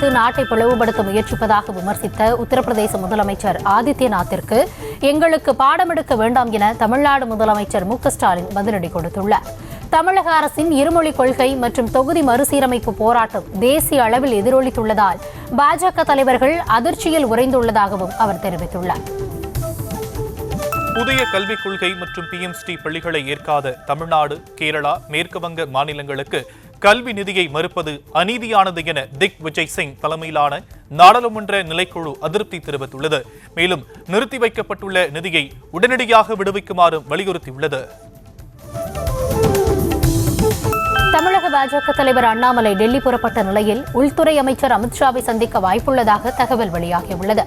வைத்து நாட்டை பிளவுபடுத்த முயற்சிப்பதாக விமர்சித்த உத்தரப்பிரதேச முதலமைச்சர் ஆதித்யநாத்திற்கு எங்களுக்கு பாடமெடுக்க வேண்டாம் என தமிழ்நாடு முதலமைச்சர் மு.க.ஸ்டாலின் பதிலடி கொடுத்துள்ளார். தமிழக அரசின் இருமொழி கொள்கை மற்றும் தொகுதி மறுசீரமைப்பு போராட்டம் தேசிய அளவில் எதிரொலித்துள்ளதால் பாஜக தலைவர்கள் அதிர்ச்சியில் உறைந்துள்ளதாகவும் அவர் தெரிவித்துள்ளார். புதிய கல்விக் கொள்கை மற்றும் PMC பள்ளிகளை ஏற்காத தமிழ்நாடு, கேரளா, மேற்கு வங்க மாநிலங்களுக்கு கல்வி நிதியை மறுப்பது அநீதியானது என திக் விஜய் சிங் தலைமையிலான நாடாளுமன்ற நிலைக்குழு அதிருப்தி தெரிவித்துள்ளது. மேலும் நிறுத்தி வைக்கப்பட்டுள்ள நிதியை உடனடியாக விடுவிக்குமாறும் வலியுறுத்தியுள்ளது. தமிழக பாஜக தலைவர் அண்ணாமலை டெல்லி புறப்பட்ட நிலையில் உள்துறை அமைச்சர் அமித்ஷாவை சந்திக்க வாய்ப்புள்ளதாக தகவல் வெளியாகியுள்ளது.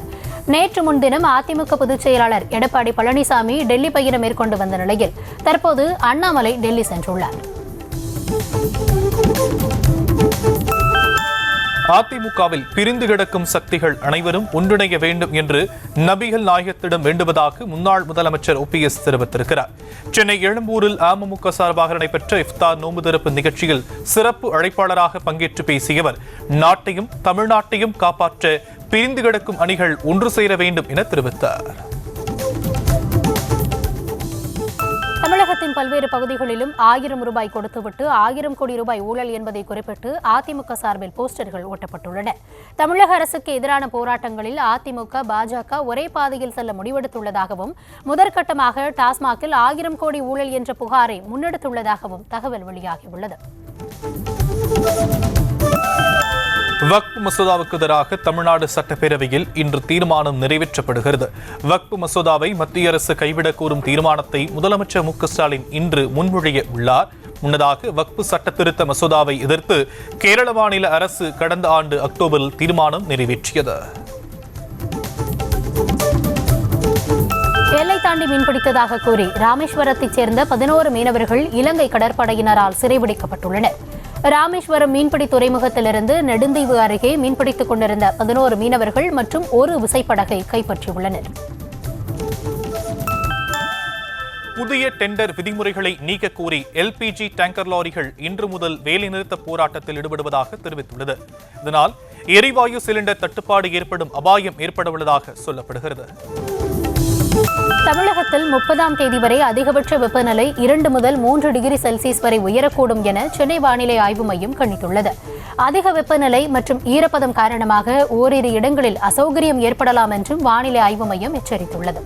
நேற்று முன்தினம் அதிமுக பொதுச் செயலாளர் எடப்பாடி பழனிசாமி டெல்லி பயணம் மேற்கொண்டு வந்த நிலையில் தற்போது அண்ணாமலை டெல்லி சென்றுள்ளார். அதிமுகவில் பிரிந்து கிடக்கும் சக்திகள் அனைவரும் ஒன்றிணைய வேண்டும் என்று நபிகள் நாயகத்திடம் வேண்டுவதாக முன்னாள் முதலமைச்சர் OPS தெரிவித்திருக்கிறார். சென்னை எழும்பூரில் அமமுக சார்பாக நடைபெற்ற இஃப்தார் நோன்பு திறப்பு நிகழ்ச்சியில் சிறப்பு அழைப்பாளராக பங்கேற்று பேசிய அவர் நாட்டையும் தமிழ்நாட்டையும் காப்பாற்ற பிரிந்து கிடக்கும் அணிகள் ஒன்று சேர வேண்டும் என தெரிவித்தார். தமிழகத்தின் பல்வேறு பகுதிகளிலும் 1000 ரூபாய் கொடுத்துவிட்டு 1000 கோடி ரூபாய் ஊழல் என்பதை குறிப்பிட்டு அதிமுக சார்பில் போஸ்டர்கள் ஒட்டப்பட்டுள்ளன. தமிழக அரசுக்கு எதிரான போராட்டங்களில் அதிமுக, பாஜக ஒரே பாதையில் செல்ல முடிவெடுத்துள்ளதாகவும் முதற்கட்டமாக டாஸ்மாகில் 1000 கோடி ஊழல் என்ற புகாரை முன்னெடுத்துள்ளதாகவும் தகவல் வெளியாகியுள்ளது. வக்ஃப் மசோதாவுக்கு எதிராக தமிழ்நாடு சட்டப்பேரவையில் இன்று தீர்மானம் நிறைவேற்றப்படுகிறது. வக்ஃப் மசோதாவை மத்திய அரசு கைவிடக் கோரும் தீர்மானத்தை முதலமைச்சர் மு.க.ஸ்டாலின் இன்று முன்மொழிய உள்ளார். முன்னதாக வக்ஃப் சட்ட திருத்த மசோதாவை எதிர்த்து கேரள மாநில அரசு கடந்த ஆண்டு அக்டோபரில் தீர்மானம் நிறைவேற்றியது. எல்லை தாண்டி மீன்பிடித்ததாக கூறி ராமேஸ்வரத்தைச் சேர்ந்த 11 மீனவர்கள் இலங்கை கடற்படையினரால் சிறைபிடிக்கப்பட்டுள்ளனர். ராமேஸ்வரம் மீன்பிடி துறைமுகத்திலிருந்து நெடுந்தீவு அருகே மீன்பிடித்துக் கொண்டிருந்த 11 மீனவர்கள் மற்றும் ஒரு விசைப்படகை கைப்பற்றியுள்ளனர். புதிய டெண்டர் விதிமுறைகளை நீக்க கோரி LPG டேங்கர் லாரிகள் இன்று முதல் வேலைநிறுத்த போராட்டத்தில் ஈடுபடுவதாக தெரிவித்துள்ளது. இதனால் எரிவாயு சிலிண்டர் தட்டுப்பாடு ஏற்படும் அபாயம் ஏற்படவுள்ளதாக சொல்லப்படுகிறது. தமிழகத்தில் 30ஆம் தேதி வரை அதிகபட்ச வெப்பநிலை 2 முதல் 3 டிகிரி செல்சியஸ் வரை உயரக்கூடும் என சென்னை வானிலை ஆய்வு மையம் கணித்துள்ளது. அதிக வெப்பநிலை மற்றும் ஈரப்பதம் காரணமாக ஓரிரு இடங்களில் அசௌகரியம் ஏற்படலாம் என்றும் வானிலை ஆய்வு மையம் எச்சரித்துள்ளது.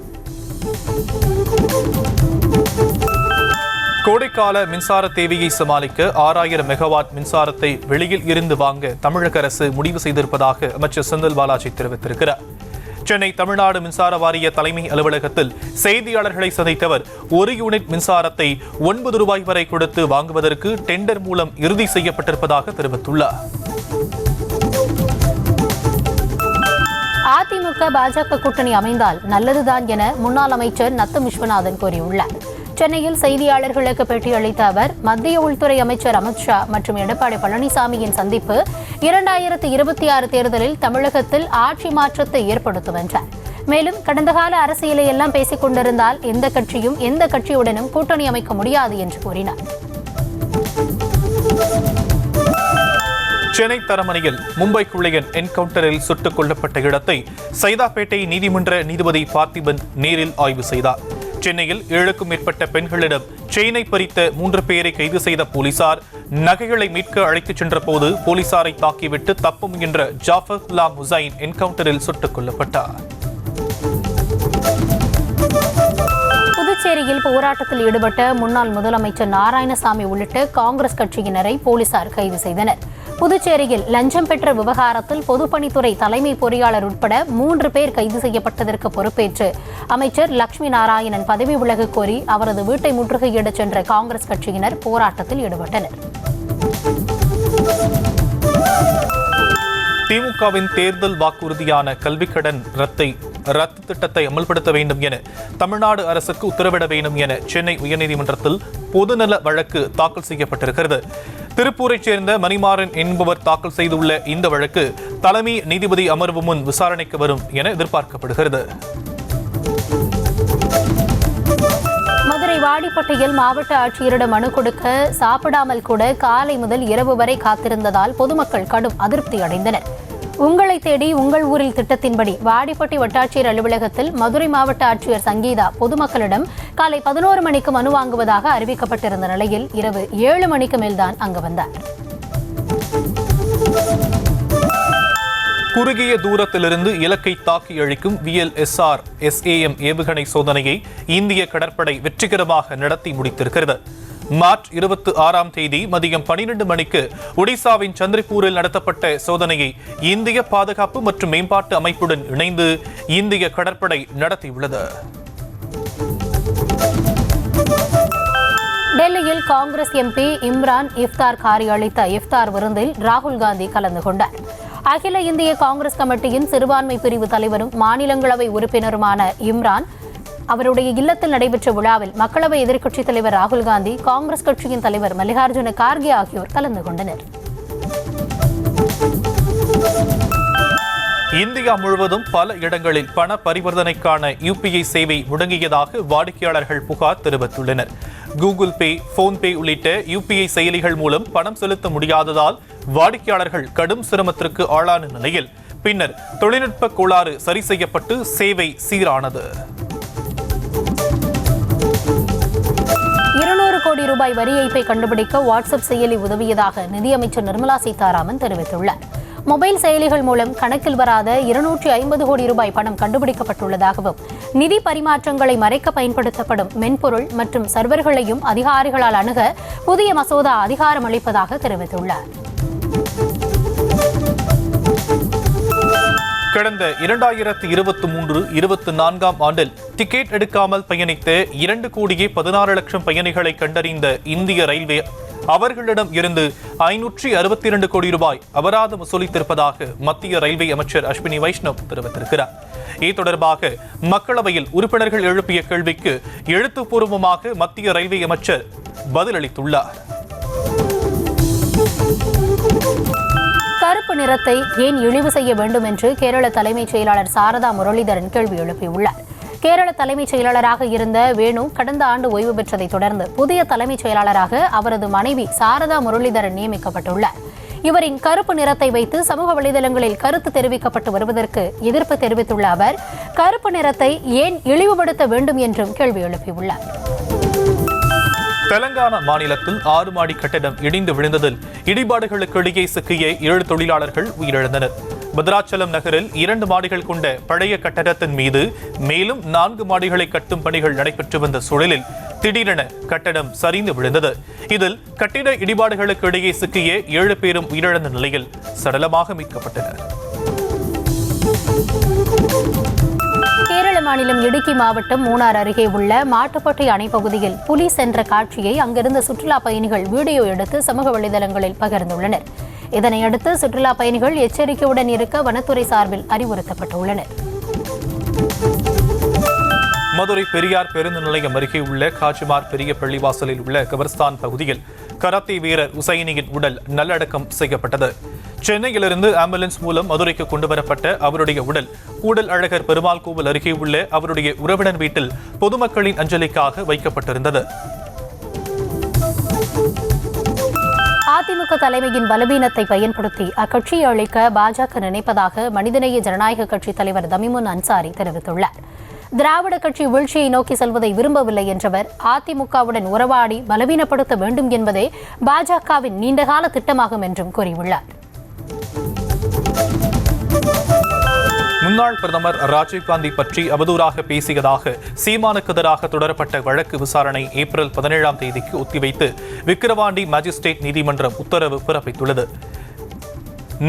கோடைக்கால மின்சார தேவையை சமாளிக்க 6000 மெகாவாட் மின்சாரத்தை வெளியில் இருந்து வாங்க தமிழக அரசு முடிவு செய்திருப்பதாக அமைச்சர் செந்தில் பாலாஜி தெரிவித்திருக்கிறார். சென்னை தமிழ்நாடு மின்சார வாரிய தலைமை அலுவலகத்தில் செய்தியாளர்களை சந்தித்தவர் 1 யூனிட் மின்சாரத்தை 9 ரூபாய் வரை கொடுத்து வாங்குவதற்கு டெண்டர் மூலம் இறுதி செய்யப்பட்டிருப்பதாக தெரிவித்துள்ளார். அதிமுக பாஜக கூட்டணி அமைந்தால் நல்லதுதான் என முன்னாள் அமைச்சர் நத்தம் விஸ்வநாதன் கூறியுள்ளார். சென்னையில் செய்தியாளர்களுக்கு பேட்டியளித்த அவர் மத்திய உள்துறை அமைச்சர் அமித்ஷா மற்றும் எடப்பாடி பழனிசாமியின் சந்திப்பு 2026 தேர்தலில் தமிழகத்தில் ஆட்சி மாற்றத்தை ஏற்படுத்தும் என்றார். மேலும் கடந்த கால அரசியலை எல்லாம் பேசிக் கொண்டிருந்தால் எந்த கட்சியும் எந்த கட்சியுடனும் கூட்டணி அமைக்க முடியாது என்று கூறினார். சென்னை தரமணியில் மும்பை கொள்ளையன் என்கவுண்டரில் சுட்டுக் கொல்லப்பட்ட இடத்தை சைதாப்பேட்டை நீதிமன்ற நீதிபதி பார்த்திபன் நேரில் ஆய்வு செய்தார். சென்னையில் 7க்கும் மேற்பட்ட பெண்களிடம் செயினை பறித்த 3 பேரை கைது செய்த போலீசார் நகைகளை மீட்க அழைத்துச் சென்ற போது போலீசாரை தாக்கிவிட்டு தப்ப முயன்ற ஜாஃபர் குலாம் ஹுசைன் என்கவுண்டரில் சுட்டுக் கொல்லப்பட்டார். புதுச்சேரியில் போராட்டத்தில் ஈடுபட்ட முன்னாள் முதலமைச்சர் நாராயணசாமி உள்ளிட்ட காங்கிரஸ் கட்சியினரை போலீசார் கைது செய்தனர். புதுச்சேரியில் லஞ்சம் பெற்ற விவகாரத்தில் பொதுப்பணித்துறை தலைமை பொறியாளர் உட்பட 3 பேர் கைது செய்யப்பட்டதற்கு பொறுப்பேற்று அமைச்சர் லட்சுமி நாராயணன் பதவி விலக கோரி அவரது வீட்டை முற்றுகையிடச் சென்ற காங்கிரஸ் கட்சியினர் போராட்டத்தில் ஈடுபட்டனர். திமுகவின் தேர்தல் வாக்குறுதியான கல்விக்கடன் ரத்து திட்டத்தை அமல்படுத்த வேண்டும் என தமிழ்நாடு அரசுக்கு உத்தரவிட வேண்டும் என சென்னை உயர்நீதிமன்றத்தில் பொதுநல வழக்கு தாக்கல் செய்யப்பட்டிருக்கிறது. திருப்பூரைச் சேர்ந்த மணிமாறன் என்பவர் தாக்கல் செய்துள்ள இந்த வழக்கு தலைமை நீதிபதி அமர்வு முன் விசாரணைக்கு வரும் என எதிர்பார்க்கப்படுகிறது. மதுரை வாடிப்பட்டியில் மாவட்ட ஆட்சியரிடம் மனு கொடுக்க சாப்பிடாமல் கூட காலை முதல் இரவு வரை காத்திருந்ததால் பொதுமக்கள் கடும் அதிருப்தி அடைந்தனர். உங்களை தேடி உங்கள் ஊரில் திட்டத்தின்படி வாடிப்பட்டி வட்டாட்சியர் அலுவலகத்தில் மதுரை மாவட்ட ஆட்சியர் சங்கீதா பொதுமக்களிடம் காலை 11 மணிக்கு மனு வாங்குவதாக அறிவிக்கப்பட்டிருந்த நிலையில் இரவு 7 மணிக்கு மேல்தான் அங்கு வந்தார். குறுகிய தூரத்திலிருந்து இலக்கை தாக்கி அழிக்கும் VLSR SAM ஏவுகணை சோதனையை இந்திய கடற்படை வெற்றிகரமாக நடத்தி முடித்திருக்கிறது. மார்ச் 26ஆம் தேதி மதியம் 12 மணிக்கு ஒடிசாவின் சந்திரபூரில் நடத்தப்பட்ட சோதனையை இந்திய பாதுகாப்பு மற்றும் மேம்பாட்டு அமைப்புடன் இணைந்து இந்திய கடற்படை நடத்தியுள்ளது. டெல்லியில் காங்கிரஸ் MP இம்ரான் இஃப்தார் காரி அளித்த இஃப்தார் விருந்தில் ராகுல் காந்தி கலந்து கொண்டார். அகில இந்திய காங்கிரஸ் கமிட்டியின் சிறுபான்மை பிரிவு தலைவரும் மாநிலங்களவை உறுப்பினருமான இம்ரான் அவருடைய இல்லத்தில் நடைபெற்ற விழாவில் மக்களவை எதிர்க்கட்சித் தலைவர் ராகுல் காந்தி, காங்கிரஸ் கட்சியின் தலைவர் மல்லிகார்ஜுன கார்கே ஆகியோர் கலந்து கொண்டனர். இந்தியா முழுவதும் பல இடங்களில் பண பரிவர்த்தனைக்கான UPI சேவை முடங்கியதாக வாடிக்கையாளர்கள் புகார் தெரிவித்துள்ளனர். கூகுள் பே, போன்பே உள்ளிட்ட UPI செயலிகள் மூலம் பணம் செலுத்த முடியாததால் வாடிக்கையாளர்கள் கடும் சிரமத்திற்கு ஆளான நிலையில் பின்னர் தொழில்நுட்ப கோளாறு சரி செய்யப்பட்டு சேவை சீரானது. 200 கோடி ரூபாய் வரி ஏய்ப்பை கண்டுபிடிக்க வாட்ஸ்அப் செயலி உதவியதாக நிதியமைச்சர் நிர்மலா சீதாராமன் தெரிவித்துள்ளார். மொபைல் செயலிகள் மூலம் கணக்கில் வராத 250 கோடி ரூபாய் பணம் கண்டுபிடிக்கப்பட்டுள்ளதாகவும் நிதி பரிமாற்றங்களை மறைக்க பயன்படுத்தப்படும் மென்பொருள் மற்றும் சர்வர்களையும் அதிகாரிகளால் அணுக புதிய மசோதா அதிகாரம் அளிப்பதாக தெரிவித்துள்ளார். கடந்த 2023-24ஆம் ஆண்டில் டிக்கெட் எடுக்காமல் பயணித்த 2,16,00,000 பயணிகளை கண்டறிந்த இந்திய ரயில்வே அவர்களிடம் இருந்து 562 கோடி ரூபாய் அபராதம் வசூலித்திருப்பதாக மத்திய ரயில்வே அமைச்சர் அஸ்வினி வைஷ்ணவ் தெரிவித்திருக்கிறார். இது தொடர்பாக மக்களவையில் உறுப்பினர்கள் எழுப்பிய கேள்விக்கு எழுத்துப்பூர்வமாக மத்திய ரயில்வே அமைச்சர் பதிலளித்துள்ளார். கருப்பு நிறத்தை ஏன் இழிவு செய்ய வேண்டும் என்று கேரள தலைமைச் செயலாளர் சாரதா முரளிதரன் கேள்வி எழுப்பியுள்ளார். கேரள தலைமைச் செயலாளராக இருந்த வேணு கடந்த ஆண்டு ஓய்வு பெற்றதை தொடர்ந்து புதிய தலைமைச் செயலாளராக அவரது மனைவி சாரதா முரளிதரன் நியமிக்கப்பட்டுள்ளார். இவரின் கருப்பு நிறத்தை வைத்து சமூக வலைதளங்களில் கருத்து தெரிவிக்கப்பட்டு வருவதற்கு எதிர்ப்பு தெரிவித்துள்ள அவர் கருப்பு நிறத்தை ஏன் இழிவுபடுத்த வேண்டும் என்றும் கேள்வி எழுப்பியுள்ளார். தெலங்கானா மாநிலத்தில் 6 மாடி கட்டடம் இடிந்து விழுந்ததில் இடிபாடுகளுக்கு இடையே சிக்கிய 7 தொழிலாளர்கள் உயிரிழந்தனர். பத்ராச்சலம் நகரில் 2 மாடிகள் கொண்ட பழைய கட்டடத்தின் மீது மேலும் 4 மாடிகளை கட்டும் பணிகள் நடைபெற்று வந்த சூழலில் திடீரென கட்டடம் சரிந்து விழுந்தது. இதில் கட்டிட இடிபாடுகளுக்கு இடையே சிக்கிய 7 பேரும் உயிரிழந்த நிலையில் சடலமாக மீட்கப்பட்டனர். கேரள மாநிலம் இடுக்கி மாவட்டம் மூணார் அருகே உள்ள மாட்டுப்பட்டி அணை பகுதியில் புலி சென்ற காட்சியை அங்கிருந்த சுற்றுலா பயணிகள் வீடியோ எடுத்து சமூக வலைதளங்களில் பகிர்ந்துள்ளனர். இதனையடுத்து சுற்றுலா பயணிகள் எச்சரிக்கையுடன் இருக்க வனத்துறை சார்பில் அறிவுறுத்தப்பட்டுள்ளனர். மதுரை பெரியார் பேருந்து நிலையம் அருகே உள்ள காஜிமார் பெரிய பள்ளிவாசலில் உள்ள கபர்ஸ்தான் பகுதியில் கராத்தே வீரர் உசைனியின் உடல் நல்லடக்கம் செய்யப்பட்டது. சென்னையிலிருந்து ஆம்புலன்ஸ் மூலம் மதுரைக்கு கொண்டுவரப்பட்ட அவருடைய உடல் கூடல் அழகர் பெருமாள் கோவில் அருகே உள்ள அவருடைய உறவினர் வீட்டில் பொதுமக்களின் அஞ்சலிக்காக வைக்கப்பட்டிருந்தது. அதிமுக தலைமையின் பலவீனத்தை பயன்படுத்தி அக்கட்சியை அழிக்க பாஜக நினைப்பதாக மனிதநேய ஜனநாயக கட்சி தலைவர் தமிமுன் அன்சாரி தெரிவித்துள்ளார். திராவிட கட்சி வீழ்ச்சியை நோக்கி செல்வதை விரும்பவில்லை என்றவர் அதிமுகவுடன் உறவாடி பலவீனப்படுத்த வேண்டும் என்பதே பாஜகவின் நீண்டகால திட்டமாகும் என்றும் கூறியுள்ளார். முன்னாள் பிரதமர் ராஜீவ்காந்தி பற்றி அவதூறாக பேசியதாக சீமானுக்கு எதிராக தொடரப்பட்ட வழக்கு விசாரணை ஏப்ரல் 17ஆம் தேதிக்கு ஒத்திவைத்து விக்கிரவாண்டி மாஜிஸ்ட்ரேட் நீதிமன்றம் உத்தரவு பிறப்பித்துள்ளது.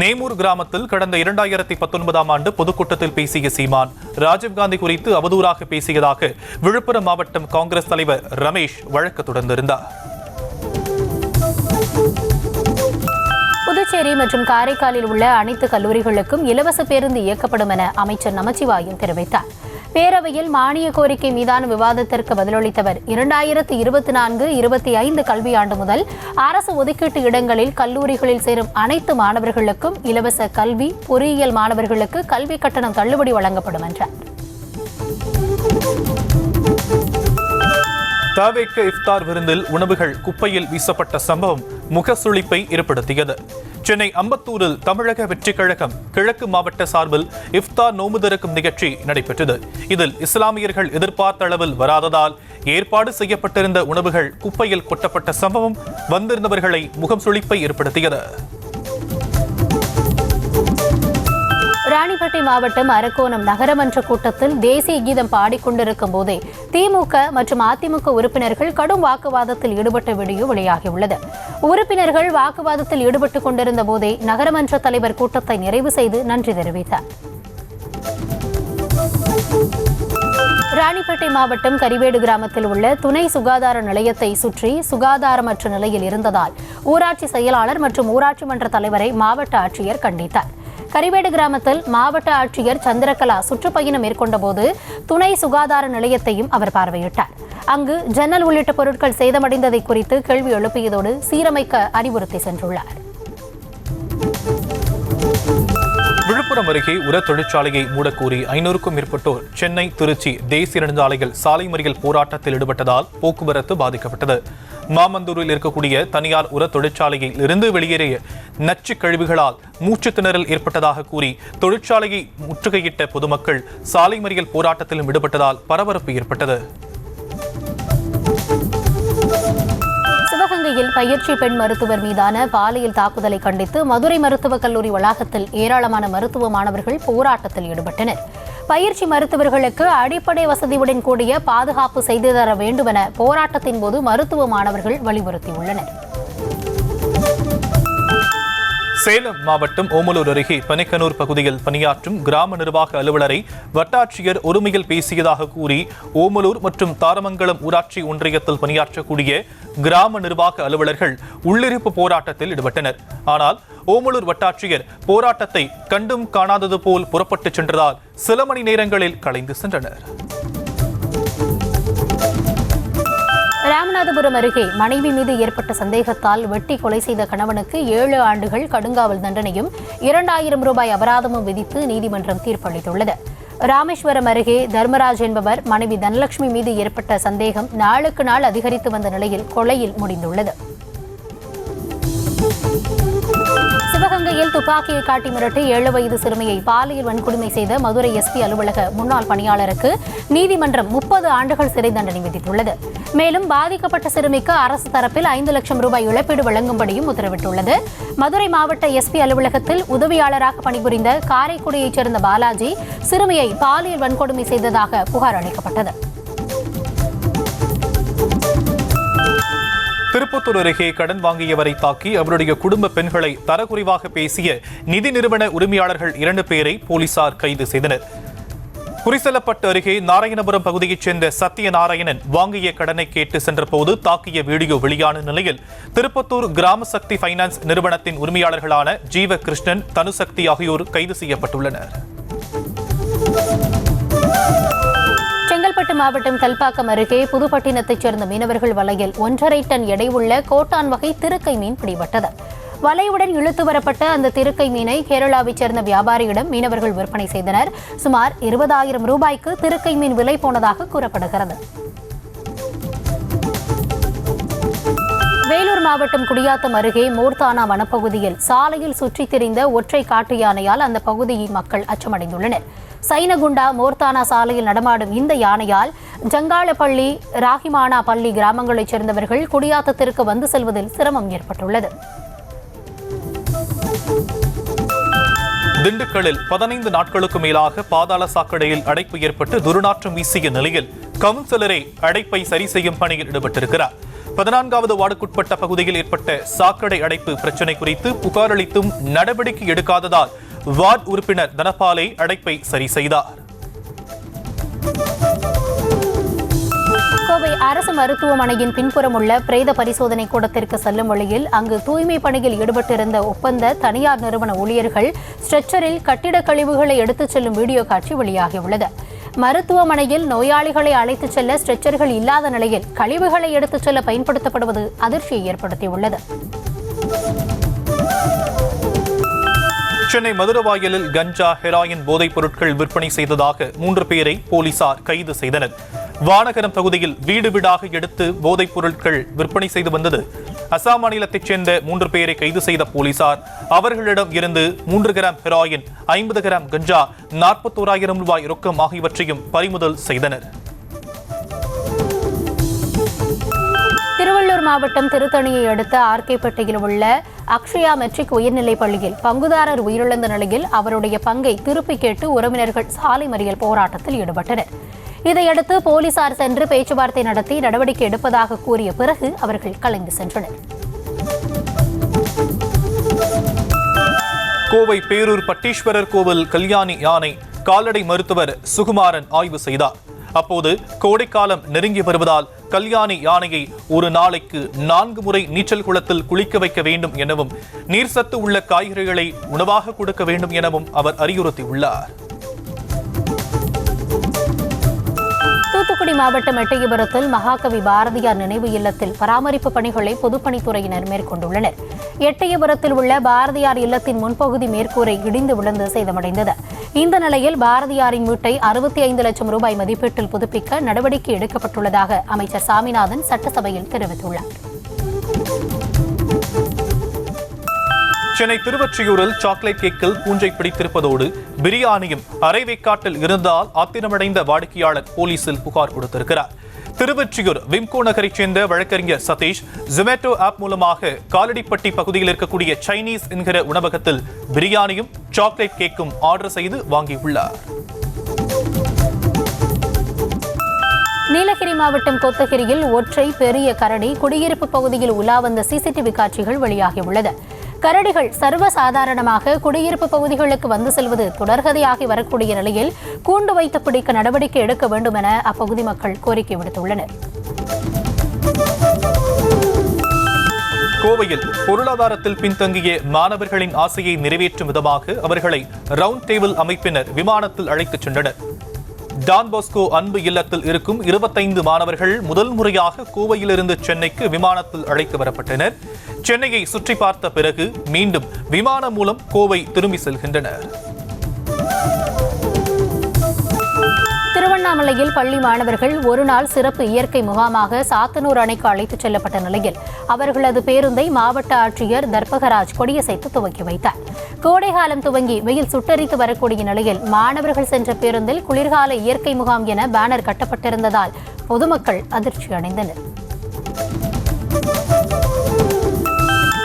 நேமூர் கிராமத்தில் கடந்த 2019ஆம் ஆண்டு பொதுக்கூட்டத்தில் பேசிய சீமான் ராஜீவ்காந்தி குறித்து அவதூறாக பேசியதாக விழுப்புரம் மாவட்டம் காங்கிரஸ் தலைவர் ரமேஷ் வழக்கு தொடர்ந்திருந்தார். புதுச்சேரி மற்றும் காரைக்காலில் உள்ள அனைத்து கல்லூரிகளுக்கும் இலவச பேருந்து இயக்கப்படும் என அமைச்சர் நமச்சிவாயம் தெரிவித்தார். பேரவையில் மானிய கோரிக்கை மீதான விவாதத்திற்கு பதிலளித்தவர் 2024-25 கல்வியாண்டு முதல் அரசு ஒதுக்கீட்டு இடங்களில் கல்லூரிகளில் சேரும் அனைத்து மாணவர்களுக்கும் இலவச கல்வி, பொறியியல் மாணவர்களுக்கு கல்வி கட்டணம் தள்ளுபடி வழங்கப்படும் என்றார். தவேக இஃப்தார் விருந்தில் உணவுகள் குப்பையில் வீசப்பட்ட சம்பவம் முகசுளிப்பை ஏற்படுத்தியது. சென்னை அம்பத்தூரில் தமிழக வெற்றிக் கழகம் கிழக்கு மாவட்ட சார்பில் இஃப்தார் நோன்பு திறக்கும் நிகழ்ச்சி நடைபெற்றது. இதில் இஸ்லாமியர்கள் எதிர்பார்த்த அளவில் வராததால் ஏற்பாடு செய்யப்பட்டிருந்த உணவுகள் குப்பையில் கொட்டப்பட்ட சம்பவம் வந்திருந்தவர்களை முகம் சுளிப்பை ஏற்படுத்தியது. ராணிப்பேட்டை மாவட்டம் அரக்கோணம் நகரமன்ற கூட்டத்தில் தேசிய கீதம் பாடிக்கொண்டிருக்கும் போதே திமுக மற்றும் அதிமுக உறுப்பினர்கள் கடும் வாக்குவாதத்தில் ஈடுபட்ட வீடியோ வெளியாகியுள்ளது. உறுப்பினர்கள் வாக்குவாதத்தில் ஈடுபட்டுக் கொண்டிருந்த போதே நகரமன்ற தலைவர் கூட்டத்தை நிறைவு செய்து நன்றி தெரிவித்தார். ராணிப்பேட்டை மாவட்டம் கரிவேடு கிராமத்தில் உள்ள துணை சுகாதார நிலையத்தை சுற்றி சுகாதாரமற்ற நிலையில் இருந்ததால் ஊராட்சி செயலாளர் மற்றும் ஊராட்சி மன்ற தலைவரை மாவட்ட ஆட்சியர் கண்டித்தார். கரிவேடு கிராமத்தில் மாவட்ட ஆட்சியர் சந்திரகலா சுற்றுப்பயணம் மேற்கொண்ட போது துணை சுகாதார நிலையத்தையும் அவர் பார்வையிட்டார். அங்கு ஜன்னல் உள்ளிட்ட பொருட்கள் சேதமடைந்ததை குறித்து கேள்வி எழுப்பியதோடு சீரமைக்க அறிவுறுத்தி சென்றுள்ளார். விழுப்புரம் அருகே உர தொழிற்சாலையை மூடக்கோரி 500க்கும் மேற்பட்டோர் சென்னை திருச்சி தேசிய நெடுஞ்சாலையில் சாலை மறியல் போராட்டத்தில் ஈடுபட்டதால் போக்குவரத்து பாதிக்கப்பட்டது. மாமந்தூரில் இருக்கக்கூடிய தனியார் உர தொழிற்சாலையில் இருந்து வெளியேறிய நச்சு கழிவுகளால் மூச்சு திணறல் ஏற்பட்டதாக கூறி தொழிற்சாலையை முற்றுகையிட்ட பொதுமக்கள் சாலை மறியல் போராட்டத்திலும் ஈடுபட்டதால் பரபரப்பு ஏற்பட்டது. சிவகங்கையில் பயிற்சி பெண் மருத்துவர் மீதான பாலியல் தாக்குதலை கண்டித்து மதுரை மருத்துவக் கல்லூரி வளாகத்தில் ஏராளமான மருத்துவ மாணவர்கள் போராட்டத்தில் ஈடுபட்டனர். பயிற்சி மருத்துவர்களுக்கு அடிப்படை வசதியுடன் கூடிய பாதுகாப்பு செய்து தர வேண்டும் என போராட்டத்தின் போது மருத்துவ மாணவர்கள் வலியுறுத்தியுள்ளனர். சேலம் மாவட்டம் ஓமலூர் அருகே பனைக்கனூர் பகுதியில் பணியாற்றும் கிராம நிர்வாக அலுவலரை வட்டாட்சியர் ஒருமையில் பேசியதாக கூறி ஓமலூர் மற்றும் தாரமங்கலம் ஊராட்சி ஒன்றியத்தில் பணியாற்றக்கூடிய கிராம நிர்வாக அலுவலர்கள் உள்ளிருப்பு போராட்டத்தில் ஈடுபட்டனர். ஆனால் ஓமலூர் வட்டாட்சியர் போராட்டத்தை கண்டும் காணாதது போல் புறப்பட்டு சென்றதால் சில மணி நேரங்களில் கலைந்து சென்றனர். ராமநாதபுரம் அருகே மனைவி மீது ஏற்பட்ட சந்தேகத்தால் வெட்டி கொலை செய்த கணவனுக்கு 7 ஆண்டுகள் கடுங்காவல் தண்டனையும் 2000 ரூபாய் அபராதமும் விதித்து நீதிமன்றம் தீர்ப்பளித்துள்ளது. ராமேஸ்வரம் அருகே தர்மராஜ் என்பவர் மனைவி தனலட்சுமி மீது ஏற்பட்ட சந்தேகம் நாளுக்கு நாள் அதிகரித்து வந்த நிலையில் கொலையில் முடிந்துள்ளது. சிவகங்கையில் துப்பாக்கியை காட்டி மிரட்டி 7 வயது சிறுமியை பாலியல் வன்கொடுமை செய்த மதுரை எஸ்பி அலுவலக முன்னாள் பணியாளருக்கு நீதிமன்றம் 30 ஆண்டுகள் சிறை தண்டனை விதித்துள்ளது. மேலும் பாதிக்கப்பட்ட சிறுமிக்கு அரசு தரப்பில் 5 லட்சம் ரூபாய் இழப்பீடு வழங்கும்படியும் உத்தரவிட்டுள்ளது. மதுரை மாவட்ட எஸ்பி அலுவலகத்தில் உதவியாளராக பணிபுரிந்த காரைக்குடியைச் சேர்ந்த பாலாஜி சிறுமியை பாலியல் வன்கொடுமை செய்ததாக புகார் அளிக்கப்பட்டது. திருப்பத்தூர் அருகே கடன் வாங்கியவரை தாக்கி அவருடைய குடும்ப பெண்களை தரக்குறைவாக பேசிய நிதி நிறுவன உரிமையாளர்கள் 2 பேரை போலீசார் கைது செய்தனர். குறிசலப்பட்டு அருகே நாராயணபுரம் பகுதியைச் சேர்ந்த சத்யநாராயணன் வாங்கிய கடனை கேட்டு சென்றபோது தாக்கிய வீடியோ வெளியான நிலையில் திருப்பத்தூர் கிராம சக்தி பைனான்ஸ் நிறுவனத்தின் உரிமையாளர்களான ஜீவ கிருஷ்ணன், தனுசக்தி ஆகியோர் கைது செய்யப்பட்டுள்ளனர். செங்கல்பட்டு மாவட்டம் கல்பாக்கம் அருகே புதுப்பட்டினத்தைச் சேர்ந்த மீனவர்கள் வலையில் 1.5 டன் எடை உள்ள கோட்டான் வகை திருக்கை மீன் பிடிபட்டது. வலையுடன் இழுத்து வரப்பட்ட அந்த திருக்கை மீனை கேரளாவைச் சேர்ந்த வியாபாரியிடம் மீனவர்கள் விற்பனை செய்தனர். சுமார் 20,000 ரூபாய்க்கு திருக்கை மீன் விலை போனதாக கூறப்படுகிறது. வேலூர் மாவட்டம் குடியாத்தம் அருகே மோர்தானா வனப்பகுதியில் சாலையில் சுற்றித் திரிந்த ஒற்றை காட்டு யானையால் அந்த பகுதியில் மக்கள் அச்சமடைந்துள்ளனர். சைனகுண்டா மோர்தானா சாலையில் நடமாடும் இந்த யானையால் ஜங்காளப்பள்ளி, ராகிமானா பள்ளி கிராமங்களைச் சேர்ந்தவர்கள் குடியாத்தத்திற்கு வந்து செல்வதில் சிரமம் ஏற்பட்டுள்ளது. திண்டுக்கல்லில் 15 நாட்களுக்கு மேலாக பாதாள சாக்கடையில் அடைப்பு ஏற்பட்டு துர்நாற்றம் வீசிய நிலையில் கவுன்சிலரை அடைப்பை சரி செய்யும் பணியில் ஈடுபட்டிருக்கிறார். 14வது வார்டுக்குட்பட்ட பகுதியில் ஏற்பட்ட சாக்கடை அடைப்பு பிரச்சினை குறித்து புகார் அளித்தும் நடவடிக்கை எடுக்காததால் வார்டு உறுப்பினர் தனபாலை அடைப்பை சரி செய்தார். கோவை அரசு மருத்துவமனையின் பின்புறம் உள்ள பிரேத பரிசோதனை கூடத்திற்கு செல்லும் வழியில் அங்கு தூய்மை பணியில் ஈடுபட்டிருந்த ஒப்பந்த தனியார் நிறுவன ஊழியர்கள் ஸ்ட்ரெச்சரில் கட்டிட கழிவுகளை எடுத்துச் செல்லும் வீடியோ காட்சி வெளியாகியுள்ளது. மருத்துவமனையில் நோயாளிகளை அழைத்துச் செல்ல ஸ்ட்ரெச்சர்கள் இல்லாத நிலையில் கழிவுகளை எடுத்துச் செல்ல பயன்படுத்தப்படுவது அதிர்ச்சியை ஏற்படுத்தியுள்ளது. சென்னை மதுரவாயலில் கஞ்சா, ஹெராயின் போதைப் பொருட்கள் விற்பனை செய்ததாக 3 பேரை போலீசார் கைது செய்தனர். வானகரம் பகுதியில் வீடு வீடாக எடுத்து போதைப் பொருட்கள் விற்பனை செய்து வந்தது. அசாம் மாநிலத்தைச் சேர்ந்த 3 பேரை கைது செய்த போலீசார் அவர்களிடம் இருந்து 3 கிராம் ஹெராயின், 50 கிராம் கஞ்சா, 41,000 ரூபாய் ரொக்கம் ஆகியவற்றையும் பறிமுதல் செய்தனர். திருவள்ளூர் மாவட்டம் திருத்தணியை அடுத்த ஆர்கேப்பேட்டையில் உள்ள அக்ஷயா மெட்ரிக் உயர்நிலைப் பள்ளியில் பங்குதாரர் உயிரிழந்த நிலையில் அவருடைய பங்கை திருப்பி கேட்டு உறவினர்கள் சாலை மறியல் போராட்டத்தில் ஈடுபட்டனர். இதையடுத்து போலீசார் சென்று பேச்சுவார்த்தை நடத்தி நடவடிக்கை எடுப்பதாக கூறிய பிறகு அவர்கள் கலைந்து சென்றனர். கோவை பேரூர் பட்டீஸ்வரர் கோவில் கல்யாணி யானை கால்நடை மருத்துவர் சுகுமாரன் ஆய்வு செய்தார். அப்போது கோடைக்காலம் நெருங்கி வருவதால் கல்யாணி யானையை ஒரு நாளைக்கு 4 முறை நீச்சல் குளத்தில் குளிக்க வைக்க வேண்டும் எனவும் நீர் சத்து உள்ள காய்கறிகளை உணவாக கொடுக்க வேண்டும் எனவும் அவர் அறிவுறுத்தியுள்ளார். தூத்துக்குடி மாவட்டம் எட்டயபுரத்தில் மகாகவி பாரதியார் நினைவு இல்லத்தில் பராமரிப்பு பணிகளை பொதுப்பணித்துறையினர் மேற்கொண்டுள்ளனர். எட்டயபுரத்தில் உள்ள பாரதியார் இல்லத்தின் முன்பகுதி மேற்கூரை இடிந்து விழுந்து சேதமடைந்தது. இந்த நிலையில் பாரதியாரின் வீட்டை 65 லட்சம் ரூபாய் மதிப்பீட்டில் புதுப்பிக்க நடவடிக்கை எடுக்கப்பட்டுள்ளதாக அமைச்சர் சாமிநாதன் சட்டசபையில் தெரிவித்துள்ளார். சென்னை திருவொற்றியூரில் சாக்லேட் கேக்கில் பூஞ்சை பிடித்திருப்பதோடு பிரியாணியும் அரைவேக்காட்டில் இருந்தால் ஆத்திரமடைந்த வாடிக்கையாளர் போலீசில் புகார் கொடுத்திருக்கிறார். திருவொற்றியூர் விம்கோ நகரைச் சேர்ந்த வழக்கறிஞர் சதீஷ் ஜொமேட்டோ ஆப் மூலமாக காலடிப்பட்டி பகுதியில் இருக்கக்கூடிய சைனீஸ் என்கிற உணவகத்தில் பிரியாணியும் சாக்லேட் கேக்கும் ஆர்டர் செய்து வாங்கியுள்ளார். நீலகிரி மாவட்டம் கோத்தகிரியில் ஒற்றை பெரிய கரடி குடியிருப்பு பகுதியில் உலா வந்த சிசிடிவி காட்சிகள் வெளியாகியுள்ளது. கரடிகள் சர்வசாதாரணமாக குடியிருப்பு பகுதிகளுக்கு வந்து செல்வது தொடர்கதையாகி வரக்கூடிய நிலையில் கூண்டு வைத்து பிடிக்க நடவடிக்கை எடுக்க வேண்டும் என அப்பகுதி மக்கள் கோரிக்கை விடுத்துள்ளனர். கோவையில் பொருளாதாரத்தில் பின்தங்கிய மாணவர்களின் ஆசையை நிறைவேற்றும் விதமாக அவர்களை ரவுண்ட் டேபிள் அமைப்பினர் விமானத்தில் அழைத்துச் சென்றனர். டான் பாஸ்கோ அன்பு இல்லத்தில் இருக்கும் 25 மாணவர்கள் முதல் முறையாக கோவையிலிருந்து சென்னைக்கு விமானத்தில் அழைத்து வரப்பட்டனர். சென்னையை சுற்றி பார்த்த பிறகு மீண்டும் விமானம் மூலம் கோவை திரும்பி செல்கின்றனர். திருவண்ணாமலையில் பள்ளி மாணவர்கள் ஒரு நாள் சிறப்பு இயற்கை முகாமாக சாத்தனூர் அணைக்கு அழைத்துச் செல்லப்பட்ட நிலையில் அவர்களது பேருந்தை மாவட்ட ஆட்சியர் தர்பகராஜ் கொடியசைத்து துவக்கி வைத்தார். கோடைகாலம் துவங்கி வெயில் சுட்டரித்து வரக்கூடிய நிலையில் மாணவர்கள் சென்ற பேருந்தில் குளிர்கால இயற்கை முகாம் என பேனர் கட்டப்பட்டிருந்ததால் பொதுமக்கள் அதிர்ச்சி அடைந்தனர்.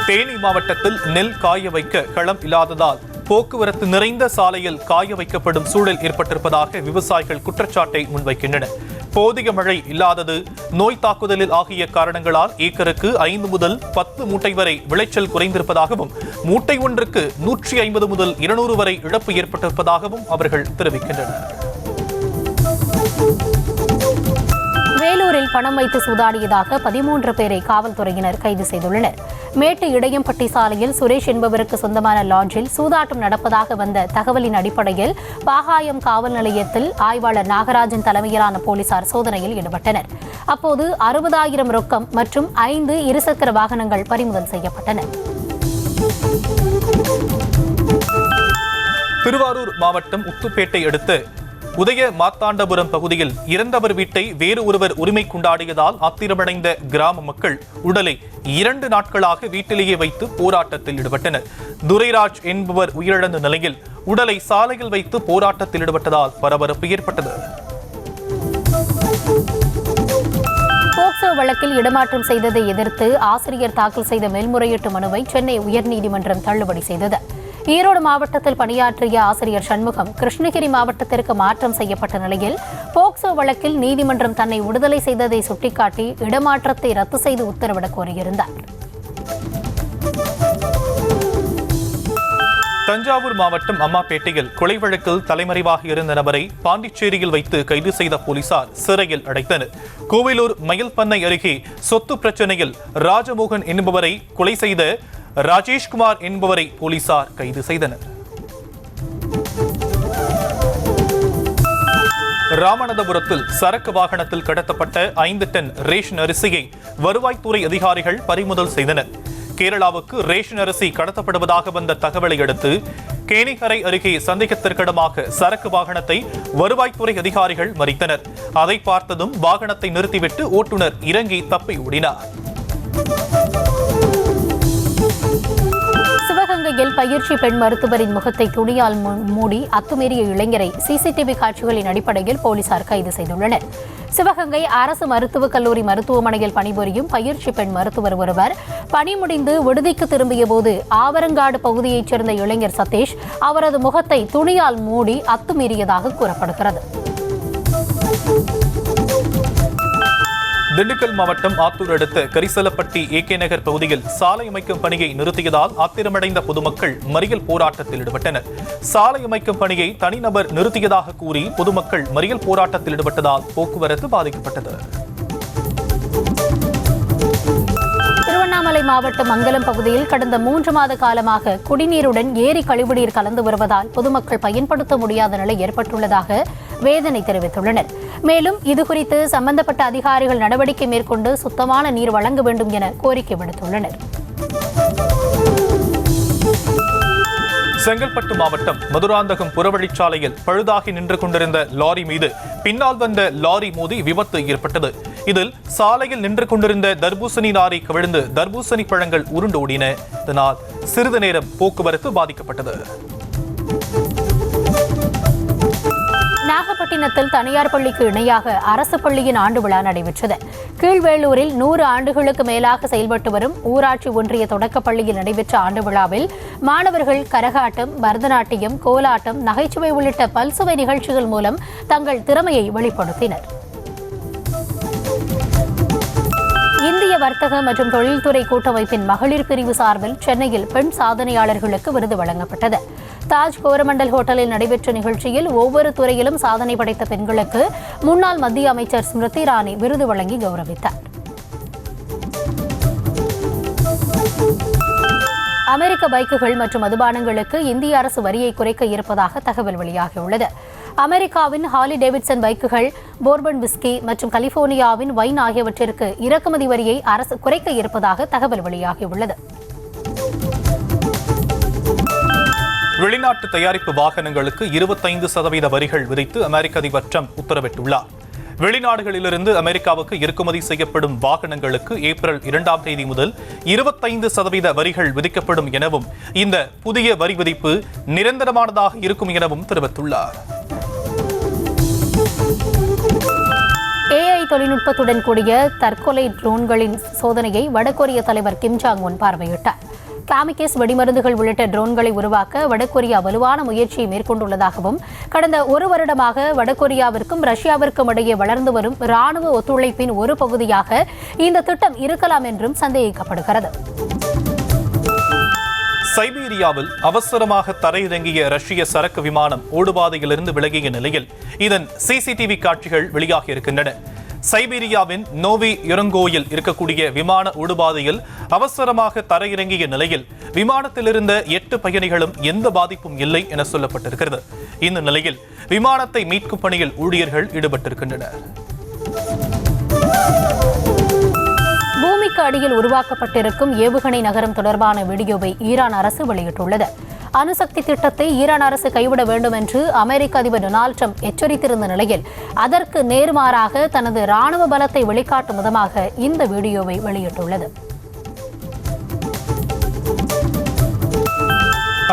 தேனி மாவட்டத்தில் நெல் காய வைக்க களம் இல்லாததால் போக்குவரத்து நிறைந்த சாலையில் காய வைக்கப்படும் சூழல் ஏற்பட்டிருப்பதாக விவசாயிகள் குற்றச்சாட்டை முன்வைக்கின்றனர். போதிய மழை இல்லாதது, நோய் தாக்குதலில் ஆகிய காரணங்களால் ஏக்கருக்கு 5 முதல் 10 மூட்டை வரை விளைச்சல் குறைந்திருப்பதாகவும் மூட்டை ஒன்றுக்கு 150 முதல் 200 வரை இழப்பு ஏற்பட்டிருப்பதாகவும் அவர்கள் தெரிவிக்கின்றனர். வேலூரில் பணம் வைத்து சூதாடியதாக 13 பேரை காவல்துறையினர் கைது செய்துள்ளனர். மேட்டு இடையம்பட்டி சாலையில் சுரேஷ் என்பவருக்கு சொந்தமான லாட்ஜில் சூதாட்டம் நடப்பதாக வந்த தகவலின் அடிப்படையில் பாகாயம் காவல் நிலையத்தில் ஆய்வாளர் நாகராஜன் தலைமையிலான போலீசார் சோதனையில் ஈடுபட்டனர். அப்போது 60,000 ரொக்கம் மற்றும் 5 இருசக்கர வாகனங்கள் பறிமுதல் செய்யப்பட்டன. திருவாரூர் மாவட்டம் உத்துப்பேட்டை அடுத்த உதய மாத்தாண்டபுரம் பகுதியில் இறந்தவர் வீட்டை வேறு ஒருவர் உரிமை கொண்டாடியதால் ஆத்திரமடைந்த கிராம மக்கள் உடலை 2 நாட்களாக வீட்டிலேயே வைத்து போராட்டத்தில் ஈடுபட்டனர். துரைராஜ் என்பவர் உயிரிழந்த நிலையில் உடலை சாலையில் வைத்து போராட்டத்தில் ஈடுபட்டதால் பரபரப்பு ஏற்பட்டது. போக்சோ வழக்கில் இடமாற்றம் செய்ததை எதிர்த்து ஆசிரியர் தாக்கல் செய்த மேல்முறையீட்டு மனுவை சென்னை உயர்நீதிமன்றம் தள்ளுபடி செய்தது. ஈரோடு மாவட்டத்தில் பணியாற்றிய ஆசிரியர் சண்முகம் கிருஷ்ணகிரி மாவட்டத்திற்கு மாற்றம் செய்யப்பட்ட நிலையில் போக்சோ வழக்கில் நீதிமன்றம் தன்னை விடுதலை செய்ததை சுட்டிக்காட்டி இடமாற்றத்தை ரத்து செய்து உத்தரவிடக் கோரியிருந்தார். தஞ்சாவூர் மாவட்டம் அம்மாப்பேட்டையில் கொலை வழக்கில் தலைமறைவாக இருந்த நபரை பாண்டிச்சேரியில் வைத்து கைது செய்த போலீசார் சிறையில் அடைத்தனர். கோவிலூர் மயில்பண்ணை அருகே சொத்து பிரச்சனையில் ராஜமோகன் என்பவரை கொலை செய்த ராஜேஷ்குமார் என்பவரை போலீசார் கைது செய்தனர். ராமநாதபுரத்தில் சரக்கு வாகனத்தில் கடத்தப்பட்ட 5 டன் ரேஷன் அரிசியை வருவாய்த்துறை அதிகாரிகள் பறிமுதல் செய்தனர். கேரளாவுக்கு ரேஷன் அரிசி கடத்தப்படுவதாக வந்த தகவலை அடுத்து கேணிக்கரை அருகே சந்தேகத்திற்கிடமாக சரக்கு வாகனத்தை வருவாய்த்துறை அதிகாரிகள் மறித்தனர். அதை பார்த்ததும் வாகனத்தை நிறுத்திவிட்டு ஓட்டுநர் இறங்கி தப்பி ஓடினார். சிவகங்கையில் பயிற்சி பெண் மருத்துவரின் முகத்தை துணியால் மூடி அத்துமீறிய இளைஞரை சிசிடிவி காட்சிகளின் அடிப்படையில் போலீசார் கைது செய்துள்ளனர். சிவகங்கை அரசு மருத்துவக் கல்லூரி மருத்துவமனையில் பணிபுரியும் பயிற்சி பெண் மருத்துவர் ஒருவர் பணி முடிந்து விடுதிக்கு திரும்பிய போது ஆவரங்காடு பகுதியைச் சேர்ந்த இளைஞர் சதீஷ் அவரது முகத்தை துணியால் மூடி அத்துமீறியதாக கூறப்படுகிறது. திண்டுக்கல் மாவட்டம் ஆத்தூர் அடுத்த கரிசலப்பட்டி ஏகே நகர் பகுதியில் சாலை அமைக்கும் பணியை நிறுத்தியதால் ஆத்திரமடைந்த பொதுமக்கள் மறியல் போராட்டத்தில் ஈடுபட்டனர். சாலை அமைக்கும் பணியை தனிநபர் நிறுத்தியதாக கூறி பொதுமக்கள் மறியல் போராட்டத்தில் ஈடுபட்டதால் போக்குவரத்து பாதிக்கப்பட்டது. திருவண்ணாமலை மாவட்டம் மங்கலம் பகுதியில் கடந்த 3 மாத காலமாக குடிநீருடன் ஏரி கழிவுநீர் கலந்து வருவதால் பொதுமக்கள் பயன்படுத்த முடியாத நிலை ஏற்பட்டுள்ளதாக வேதனை தெரிவித்துள்ளனர். மேலும் இதுகுறித்து சம்பந்தப்பட்ட அதிகாரிகள் நடவடிக்கை மேற்கொண்டு சுத்தமான நீர் வழங்க வேண்டும் என கோரிக்கை விடுத்துள்ளனர். செங்கல்பட்டு மாவட்டம் மதுராந்தகம் புறவழிச்சாலையில் பழுதாகி நின்று கொண்டிருந்த லாரி மீது பின்னால் வந்த லாரி மோதி விபத்து ஏற்பட்டது. இதில் சாலையில் நின்று கொண்டிருந்த தர்பூசணி லாரி கவிழ்ந்து தர்பூசணி பழங்கள் உருண்டு ஓடின. இதனால் சிறிது நேரம் போக்குவரத்து பாதிக்கப்பட்டது. நாகப்பட்டினத்தில் தனியார் பள்ளிக்கு இணையாக அரசு பள்ளியின் ஆண்டு விழா நடைபெற்றது. கீழ்வேளூரில் 100 ஆண்டுகளுக்கு மேலாக செயல்பட்டு வரும் ஊராட்சி ஒன்றிய தொடக்கப் பள்ளியில் நடைபெற்ற ஆண்டு விழாவில் மாணவர்கள் கரகாட்டம், பரதநாட்டியம், கோலாட்டம், நகைச்சுவை உள்ளிட்ட பல்சுவை நிகழ்ச்சிகள் மூலம் தங்கள் திறமையை வெளிப்படுத்தினர். இந்திய வர்த்தக மற்றும் தொழில்துறை கூட்டமைப்பின் மகளிர் பிரிவு சார்பில் சென்னையில் பெண் சாதனையாளர்களுக்கு விருது வழங்கப்பட்டது. தாஜ் கோரமண்டல் ஹோட்டலில் நடைபெற்ற நிகழ்ச்சியில் ஒவ்வொரு துறையிலும் சாதனை படைத்த பெண்களுக்கு முன்னாள் மத்திய அமைச்சர் ஸ்மிருதி இரானி விருது வழங்கி கௌரவித்தார். அமெரிக்க பைக்குகள் மற்றும் மதுபானங்களுக்கு இந்திய அரசு வரியை குறைக்க இருப்பதாக தகவல் வெளியாகியுள்ளது. அமெரிக்காவின் ஹார்லி டேவிட்சன் பைக்குகள், போர்பன் விஸ்கி மற்றும் கலிபோர்னியாவின் வைன் ஆகியவற்றிற்கு இறக்குமதி வரியை அரசு குறைக்க இருப்பதாக தகவல் வெளியாகியுள்ளது. வெளிநாட்டு தயாரிப்பு வாகனங்களுக்கு 25% வரிகள் விதித்து அமெரிக்க அதிபர் ட்ரம்ப் உத்தரவிட்டுள்ளார். வெளிநாடுகளிலிருந்து அமெரிக்காவுக்கு இறக்குமதி செய்யப்படும் வாகனங்களுக்கு ஏப்ரல் 2ஆம் தேதி முதல் 25% வரிகள் விதிக்கப்படும் எனவும் இந்த புதிய வரி விதிப்பு நிரந்தரமானதாக இருக்கும் எனவும் தெரிவித்துள்ளார். AI தொழில்நுட்பத்துடன் கூடிய தற்கொலை ட்ரோன்களின் சோதனையை வடகொரிய தலைவர் கிம் ஜாங் உன் பார்வையிட்டார். காமிகேஸ் வெடிமருந்துகள் உள்ளிட்ட ட்ரோன்களை உருவாக்க வடகொரியா வலுவான முயற்சியை மேற்கொண்டுள்ளதாகவும் கடந்த 1 வருடமாக வடகொரியாவிற்கும் ரஷ்யாவிற்கும் இடையே வளர்ந்து வரும் ராணுவ ஒத்துழைப்பின் ஒரு பகுதியாக இந்த திட்டம் இருக்கலாம் என்றும் சந்தேகிக்கப்படுகிறது. சைபீரியாவில் அவசரமாக தரையிறங்கிய ரஷ்ய சரக்கு விமானம் ஓடுபாதையிலிருந்து விலகிய நிலையில் இதன் CCTV காட்சிகள் வெளியாகியிருக்கின்றன. சைபீரியாவின் நோவி யுரங்கோயில் இருக்கக்கூடிய விமான ஓடுபாதையில் அவசரமாக தரையிறங்கிய நிலையில் விமானத்தில் இருந்த 8 பயணிகளும் எந்த பாதிப்பும் இல்லை என சொல்லப்பட்டிருக்கிறது. இந்த நிலையில் விமானத்தை மீட்கும் பணியில் ஊழியர்கள் ஈடுபட்டிருக்கின்றனர். பூமிக்கு அடியில் உருவாக்கப்பட்டிருக்கும் ஏவுகணை நகரம் தொடர்பான வீடியோவை ஈரான் அரசு வெளியிட்டுள்ளது. அணுசக்தி திட்டத்தை ஈரான் அரசு கைவிட வேண்டும் என்று அமெரிக்க அதிபர் டொனால்டு ட்ரம்ப் எச்சரித்திருந்த நிலையில் அதற்கு நேர்மாறாக தனது ராணுவ பலத்தை வெளிக்காட்டும் விதமாக இந்த வீடியோவை வெளியிட்டுள்ளது.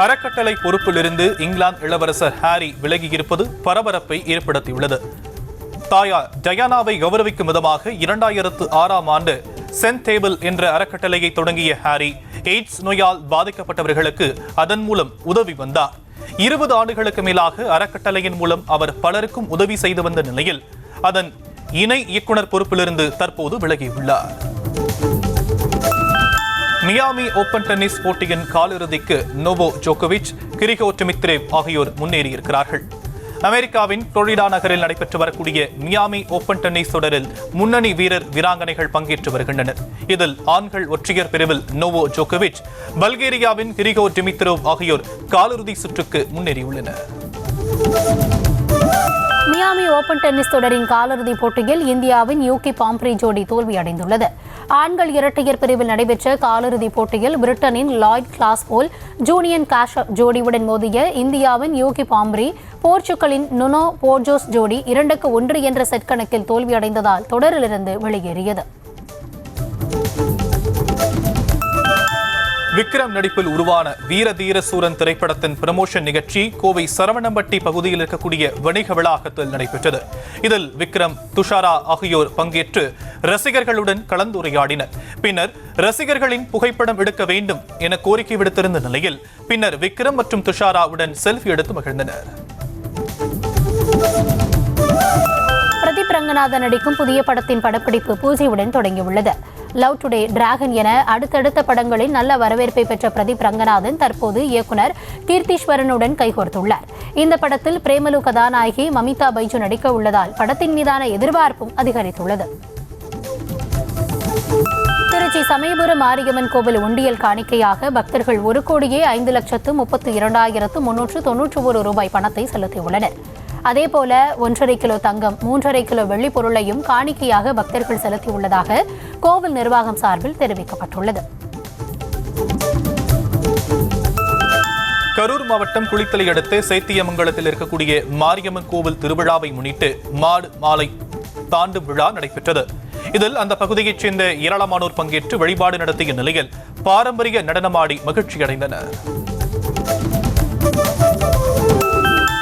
அறக்கட்டளை பொறுப்பிலிருந்து இங்கிலாந்து இளவரசர் ஹாரி விலகியிருப்பது பரபரப்பை ஏற்படுத்தியுள்ளது. தாயார் டயானாவை கௌரவிக்கும் விதமாக 2006ஆம் ஆண்டு சென்ட் டேபிள் என்ற அறக்கட்டளையை தொடங்கிய ஹாரி எய்ட்ஸ் நோயால் பாதிக்கப்பட்டவர்களுக்கு அதன் மூலம் உதவி வந்தார். 20 ஆண்டுகளுக்கு மேலாக அறக்கட்டளையின் மூலம் அவர் பலருக்கும் உதவி செய்து வந்த நிலையில் அதன் இணை இயக்குனர் பொறுப்பிலிருந்து தற்போது விலகியுள்ளார். மியாமி ஓபன் டென்னிஸ் போட்டியின் காலிறுதிக்கு நோவோக் ஜோகோவிச், கிரிகோ டிமித்ரேவ் ஆகியோர் முன்னேறியிருக்கிறார்கள். அமெரிக்காவின் புளோரிடா நகரில் நடைபெற்று வரக்கூடிய மியாமி ஓபன் டென்னிஸ் தொடரில் முன்னணி வீராங்கனைகள் பங்கேற்று வருகின்றனர். இதில் ஆண்கள் ஒற்றையர் பிரிவில் நோவோக் ஜோகோவிச், பல்கேரியாவின் கிரிகோ டிமித்ரோவ் ஆகியோர் காலிறுதி சுற்றுக்கு முன்னேறியுள்ளனர். மியாமி ஓபன் டென்னிஸ் தொடரின் காலிறுதிப் போட்டியில் இந்தியாவின் யூகி பாம்ப்ரி ஜோடி தோல்வியடைந்துள்ளது. ஆண்கள் இரட்டையர் பிரிவில் நடைபெற்ற காலிறுதிப் போட்டியில் பிரிட்டனின் லாய்ட் கிளாஸ்போல் ஜூனியன் காஷப் ஜோடியுடன் மோதிய இந்தியாவின் யூகி பாம்ப்ரி போர்ச்சுகலின் நுனோ போர்ஜோஸ் ஜோடி 2-1 என்ற செட் கணக்கில் தோல்வியடைந்ததால் தொடரிலிருந்து வெளியேறியது. விக்ரம் நடிப்பில் உருவான வீர தீர சூரன் திரைப்படத்தின் ப்ரமோஷன் நிகழ்ச்சி கோவை சரவணம்பட்டி பகுதியில் இருக்கக்கூடிய வணிக வளாகத்தில் நடைபெற்றது. இதில் விக்ரம், துஷாரா ஆகியோர் பங்கேற்று ரசிகர்களுடன் கலந்துரையாடினர். பின்னர் ரசிகர்களின் புகைப்படம் எடுக்க வேண்டும் என கோரிக்கை விடுத்திருந்த நிலையில் பின்னர் விக்ரம் மற்றும் துஷாராவுடன் செல்ஃபி எடுத்து மகிழ்ந்தனர். பிரதீப் ரங்கநாதன் நடிக்கும் புதிய படத்தின் படப்பிடிப்பு பூஜையுடன் தொடங்கியுள்ளது. லவ் டுடே, டிராகன் என அடுத்தடுத்த படங்களில் நல்ல வரவேற்பை பெற்ற பிரதீப் ரங்கநாதன் தற்போது இயக்குனர் கீர்த்தீஸ்வரனுடன் கைகோர்த்துள்ளார். இந்த படத்தில் பிரேமலு கதாநாயகி மமிதா பைஜு நடிக்க உள்ளதால் படத்தின் மீதான எதிர்பார்ப்பும் அதிகரித்துள்ளது. திருச்சி சமயபுரம் மாரியம்மன் கோவில் உண்டியல் காணிக்கையாக பக்தர்கள் 1,32,32,391 ரூபாய் பணத்தை செலுத்தியுள்ளனர். அதேபோல 1.5 கிலோ தங்கம், 3.5 கிலோ வெள்ளி பொருளையும் காணிக்கையாக பக்தர்கள் செலுத்தியுள்ளதாக கோவில் நிர்வாகம் சார்பில் தெரிவிக்கப்பட்டுள்ளது. கரூர் மாவட்டம் குளித்தலை அடுத்த சேத்தியமங்கலத்தில் இருக்கக்கூடிய மாரியம்மன் கோவில் திருவிழாவை முன்னிட்டு மாடு மாலை தாண்டும் விழா நடைபெற்றது. இதில் அந்த பகுதியைச் சேர்ந்த ஏராளமானோர் பங்கேற்று வழிபாடு நடத்திய நிலையில் பாரம்பரிய நடனமாடி மகிழ்ச்சியடைந்தனர்.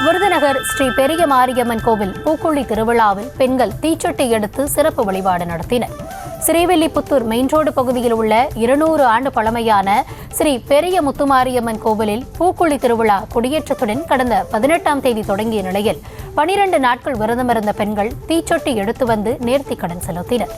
விருதுநகர் ஸ்ரீ பெரிய மாரியம்மன் கோவில் பூக்குழி திருவிழாவில் பெண்கள் தீச்சட்டி எடுத்து சிறப்பு வழிபாடு நடத்தினர். ஸ்ரீவில்லிபுத்தூர் மெயின் ரோடு பகுதியில் உள்ள 200 ஆண்டு பழமையான ஸ்ரீ பெரிய முத்துமாரியம்மன் கோவிலில் பூக்குழி திருவிழா கொடியேற்றத்துடன் கடந்த 18ஆம் தேதி தொடங்கிய நிலையில் 12 நாட்கள் விரதமிருந்த பெண்கள் தீச்சட்டி எடுத்து வந்து நேர்த்திக்கடன் செலுத்தினர்.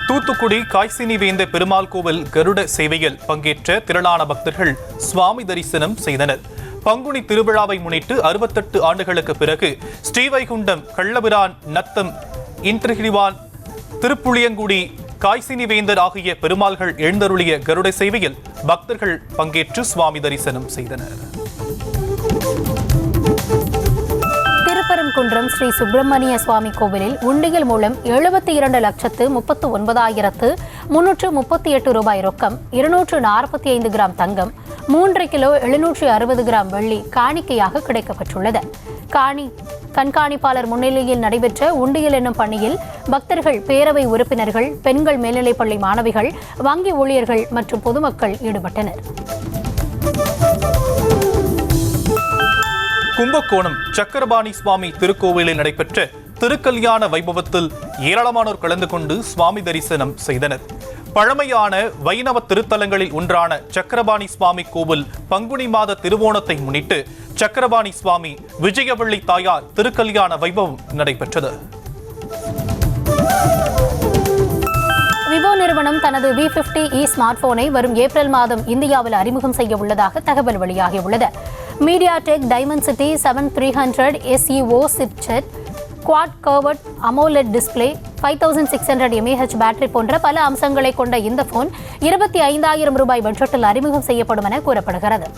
தூத்துக்குடி காய்சினி வேந்த பெருமாள் கோவில் கருட சேவையில் பங்கேற்ற திரளான பக்தர்கள் சுவாமி தரிசனம் செய்தனர். பங்குனி திருவிழாவை முன்னிட்டு 68 ஆண்டுகளுக்கு பிறகு ஸ்ரீவைகுண்டம், கள்ளபிரான், நத்தம், இந்திரகிரிவான், திருப்புளியங்குடி, காய்சினி வேந்தர் ஆகிய பெருமாள்கள் எழுந்தருளிய கருட சேவையில் பக்தர்கள் பங்கேற்று சுவாமி தரிசனம் செய்தனர். திருப்பரங்குன்றம் ஸ்ரீ சுப்பிரமணிய சுவாமி கோவிலில் உண்டியல் மூலம் 72,39,338 ரூபாய் ரொக்கம், 245 கிராம் தங்கம், 3 கிலோ 760 கிராம் வெள்ளி காணிக்கையாக கிடைக்கப்பட்டுள்ளது. கண்காணிப்பாளர் முன்னிலையில் நடைபெற்ற உண்டியல் என்னும் பணியில் பக்தர்கள், பேரவை உறுப்பினர்கள், பெண்கள் மேல்நிலைப்பள்ளி மாணவிகள், வங்கி ஊழியர்கள் மற்றும் பொதுமக்கள் ஈடுபட்டனர். கும்பகோணம் சக்கரபாணி சுவாமி திருக்கோவிலில் நடைபெற்ற திருக்கல்யாண வைபவத்தில் ஏராளமானோர் கலந்து கொண்டு சுவாமி தரிசனம் செய்தனர். பழமையான வைணவ திருத்தலங்களில் ஒன்றான சக்கரபாணி சுவாமி கோவில் பங்குனி மாத திருவோணத்தை முன்னிட்டு சக்கரபாணி சுவாமி, விஜயவள்ளி தாயார் திருக்கல்யாண வைபவம் நடைபெற்றது. விவோ நிறுவனம் தனது V50e ஸ்மார்ட் போனை வரும் ஏப்ரல் மாதம் இந்தியாவில் அறிமுகம் செய்ய உள்ளதாக தகவல் வெளியாகியுள்ளது. MediaTek Dimensity 7300 SEO chipset, quad curved AMOLED display, 5600 mAh battery போன்ற பல அம்சங்களை கொண்ட இந்த போன் 25,000 ரூபாய் பட்ஜெட்டில் அறிமுகம் செய்யப்படும் என கூறப்படுகிறது.